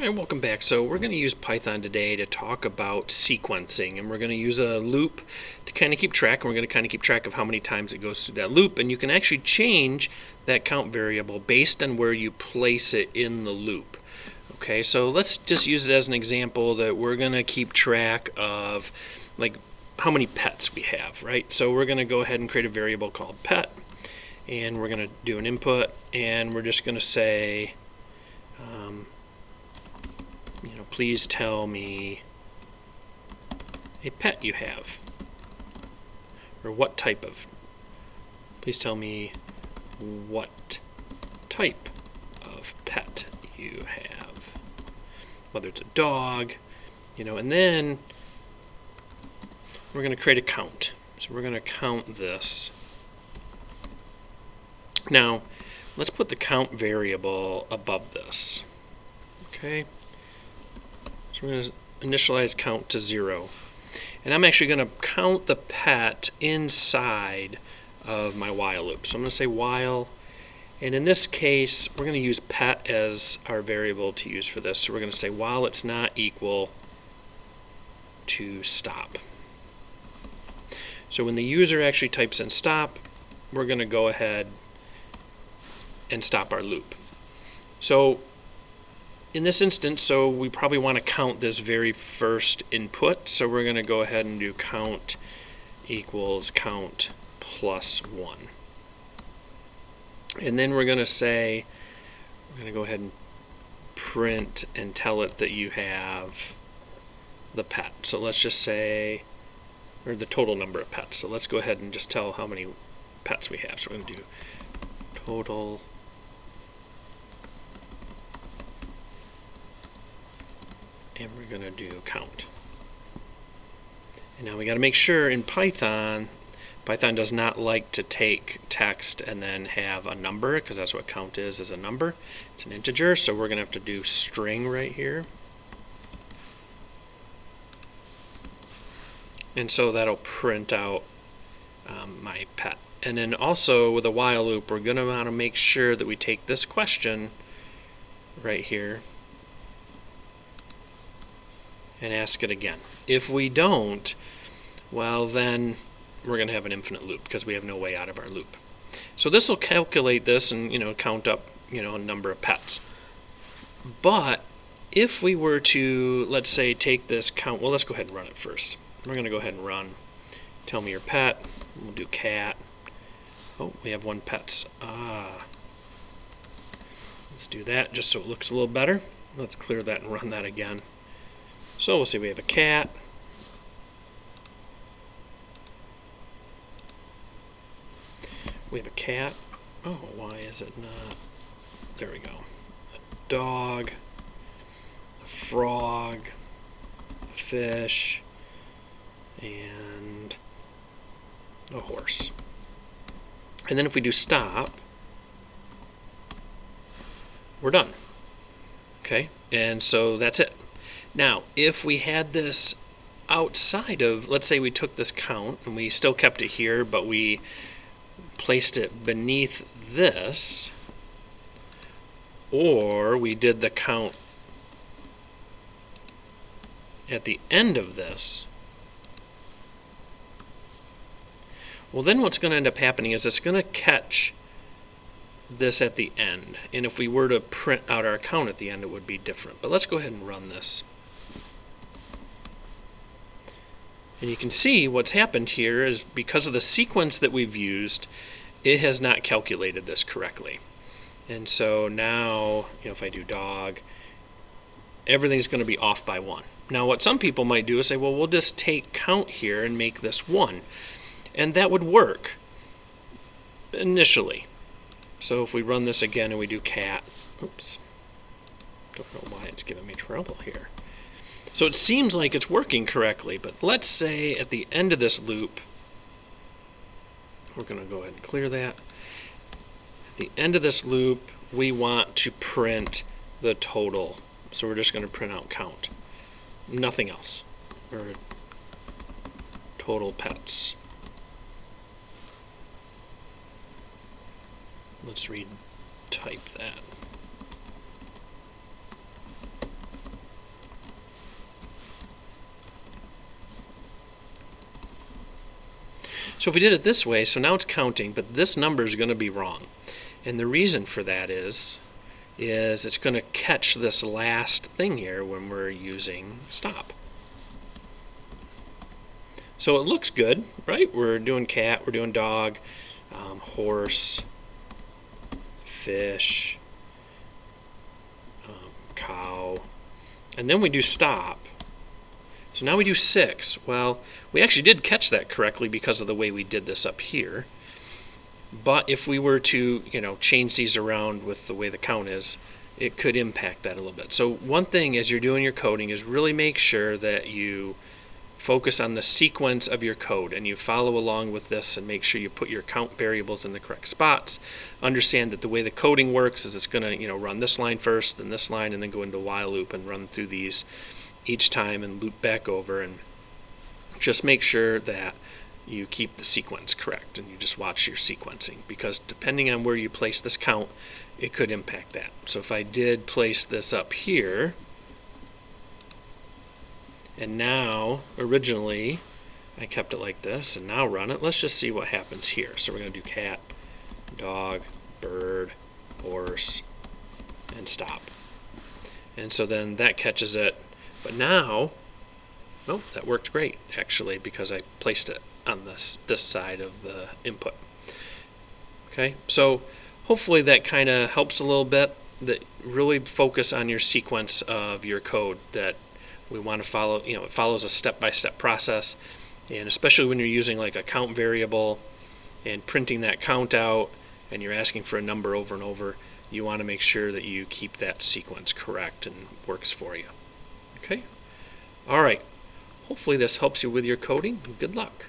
All right, welcome back. So we're going to use Python today to talk about sequencing, and we're going to use a loop to kind of keep track, and we're going to kind of keep track of how many times it goes through that loop, and you can actually change that count variable based on where you place it in the loop. Okay, so let's just use it as an example that we're going to keep track of like how many pets we have, right? So we're going to go ahead and create a variable called pet, and we're going to do an input, and we're just going to say please tell me a pet you have, or what type of, please tell me what type of pet you have, whether it's a dog, and then we're going to create a count. So we're going to count this. Now, let's put the count variable above this. Okay. So we're going to initialize count to 0. And I'm actually going to count the pet inside of my while loop. So I'm going to say while, and in this case, we're going to use pet as our variable to use for this. So we're going to say while it's not equal to stop. So when the user actually types in stop, we're going to go ahead and stop our loop. So in this instance, we probably want to count this very first input. So we're going to go ahead and do count equals count plus 1. And then we're going to say, we're going to go ahead and print and tell it that you have the pet. So let's just say, or the total number of pets. So let's go ahead and just tell how many pets we have. So we're going to do total and we're going to do count. And now we got to make sure in Python does not like to take text and then have a number, because that's what count is a number. It's an integer, so we're going to have to do string right here. And so that'll print out my pet. And then also with a while loop, we're going to want to make sure that we take this question right here and ask it again. If we don't, well then we're going to have an infinite loop because we have no way out of our loop. So this will calculate this and count up a number of pets. But if we were to, let's say, take this count, well, let's go ahead and run it first. We're going to go ahead and run tell me your pet. We'll do cat. Oh, we have one pets. Let's do that just so it looks a little better. Let's clear that and run that again. So we'll see we have a cat. We have a cat. Oh, why is it not? There we go. A dog, a frog, a fish, and a horse. And then if we do stop, we're done. Okay, and so that's it. Now, if we had this outside of, let's say we took this count and we still kept it here, but we placed it beneath this, or we did the count at the end of this, well, then what's going to end up happening is it's going to catch this at the end. And if we were to print out our count at the end, it would be different. But let's go ahead and run this. And you can see what's happened here is because of the sequence that we've used, it has not calculated this correctly. And so now, if I do dog, everything's going to be off by 1. Now what some people might do is say, well, we'll just take count here and make this 1. And that would work initially. So if we run this again and we do cat, oops, don't know why it's giving me trouble here. So it seems like it's working correctly, but let's say at the end of this loop, we're going to go ahead and clear that. At the end of this loop, we want to print the total. So we're just going to print out count. Nothing else. Or total pets. Let's retype that. So if we did it this way, so now it's counting, but this number is going to be wrong. And the reason for that is it's going to catch this last thing here when we're using stop. So it looks good, right? We're doing cat, we're doing dog, horse, fish, cow, and then we do stop. So now we do 6. Well, we actually did catch that correctly because of the way we did this up here. But if we were to, change these around with the way the count is, it could impact that a little bit. So one thing as you're doing your coding is really make sure that you focus on the sequence of your code and you follow along with this and make sure you put your count variables in the correct spots. Understand that the way the coding works is it's going to, run this line first, then this line, and then go into a while loop and run through these each time and loop back over, and just make sure that you keep the sequence correct and you just watch your sequencing, because depending on where you place this count, it could impact that. So if I did place this up here, and now originally I kept it like this and now run it, let's just see what happens here. So we're going to do cat, dog, bird, horse, and stop. And so then that catches it. But now, nope, that worked great actually, because I placed it on this side of the input. Okay, so hopefully that kind of helps a little bit. That really focus on your sequence of your code that we want to follow. It follows a step-by-step process, and especially when you're using like a count variable and printing that count out and you're asking for a number over and over, you want to make sure that you keep that sequence correct and works for you. Okay? All right. Hopefully this helps you with your coding. Good luck.